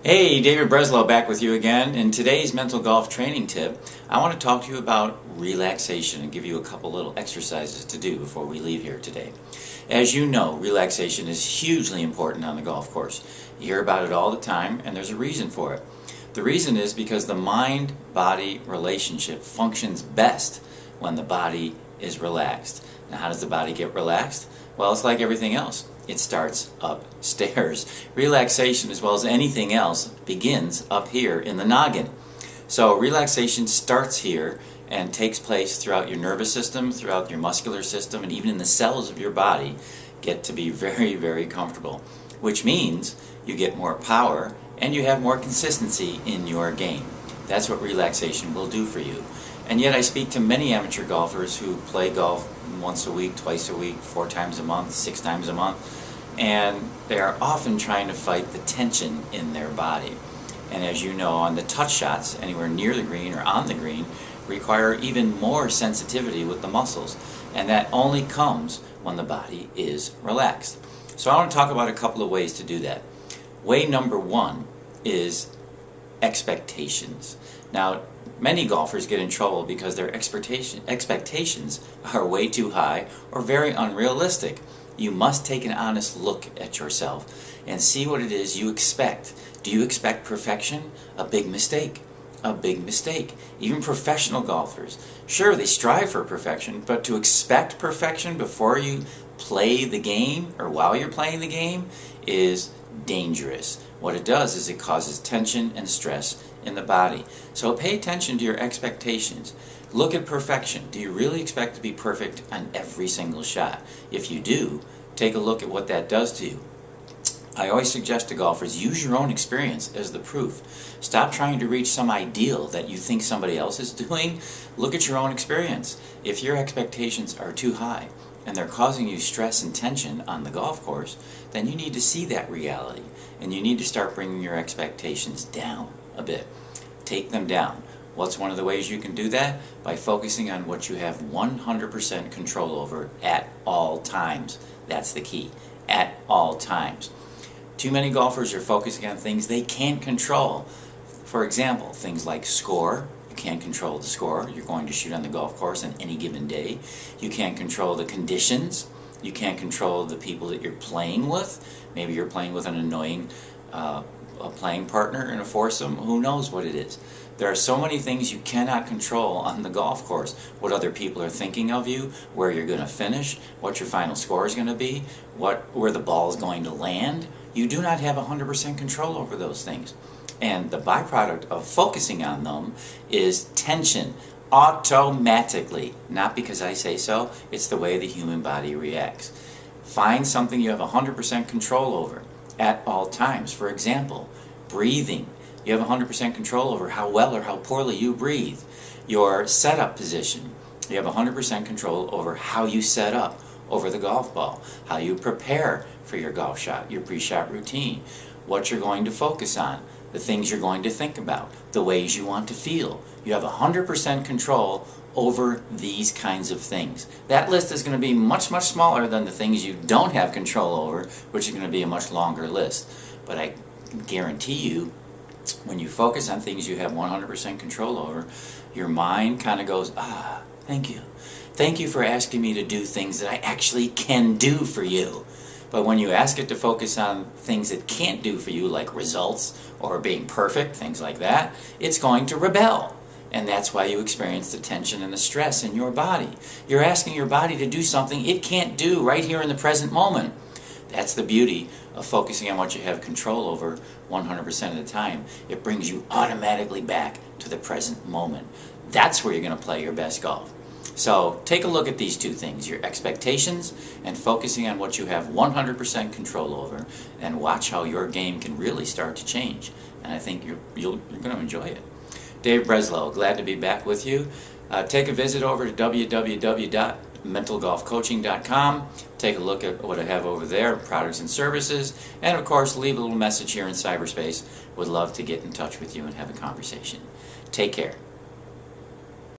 Hey, David Breslow back with you again. In today's mental golf training tip, I want to talk to you about relaxation and give you a couple little exercises to do before we leave here today. As you know, relaxation is hugely important on the golf course. You hear about it all the time, and there's a reason for it. The reason is because the mind-body relationship functions best when the body is relaxed. Now, how does the body get relaxed? Well, it's like everything else. It starts upstairs. Relaxation, as well as anything else, begins up here in the noggin. So relaxation starts here and takes place throughout your nervous system, throughout your muscular system, and even in the cells of your body get to be very, very comfortable, which means you get more power and you have more consistency in your game. That's what relaxation will do for you. And yet I speak to many amateur golfers who play golf once a week, twice a week, 4 times a month, 6 times a month, and they are often trying to fight the tension in their body. And as you know, on the touch shots, anywhere near the green or on the green, require even more sensitivity with the muscles. And that only comes when the body is relaxed. So I want to talk about a couple of ways to do that. Way number 1 is expectations. Now, many golfers get in trouble because their expectations are way too high or very unrealistic. You must take an honest look at yourself and see what it is you expect. Do you expect perfection? A big mistake. A big mistake. Even professional golfers, sure, they strive for perfection, but to expect perfection before you play the game or while you're playing the game is dangerous. What it does is it causes tension and stress in the body. So pay attention to your expectations. Look at perfection. Do you really expect to be perfect on every single shot? If you do, take a look at what that does to you. I always suggest to golfers, use your own experience as the proof. Stop trying to reach some ideal that you think somebody else is doing. Look at your own experience. If your expectations are too high and they're causing you stress and tension on the golf course, then you need to see that reality and you need to start bringing your expectations down a bit. Take them down. What's one of the ways you can do that? By focusing on what you have 100% control over at all times. That's the key. At all times. Too many golfers are focusing on things they can't control. For example, things like score. You can't control the score you're going to shoot on the golf course on any given day. You can't control the conditions. You can't control the people that you're playing with. Maybe you're playing with an annoying a playing partner in a foursome. Who knows what it is? There are so many things you cannot control on the golf course. What other people are thinking of you, where you're going to finish, what your final score is going to be, where the ball is going to land. You do not have 100% control over those things. And the byproduct of focusing on them is tension, automatically. Not because I say so, it's the way the human body reacts. Find something you have 100% control over at all times. For example, breathing. You have 100% control over how well or how poorly you breathe. Your setup position. You have 100% control over how you set up over the golf ball, how you prepare for your golf shot, your pre-shot routine, what you're going to focus on, the things you're going to think about, the ways you want to feel. You have 100% control over these kinds of things. That list is going to be much, much smaller than the things you don't have control over, which is going to be a much longer list. But I guarantee you, when you focus on things you have 100% control over, your mind kind of goes, thank you. Thank you for asking me to do things that I actually can do for you. But when you ask it to focus on things it can't do for you, like results or being perfect, things like that, it's going to rebel. And that's why you experience the tension and the stress in your body. You're asking your body to do something it can't do right here in the present moment. That's the beauty of focusing on what you have control over 100% of the time. It brings you automatically back to the present moment. That's where you're going to play your best golf. So take a look at these two things, your expectations and focusing on what you have 100% control over, and watch how your game can really start to change. And I think you're going to enjoy it. Dave Breslow, glad to be back with you. Take a visit over to www.mentalgolfcoaching.com. Take a look at what I have over there, products and services, and of course leave a little message here in cyberspace. Would love to get in touch with you and have a conversation. Take care.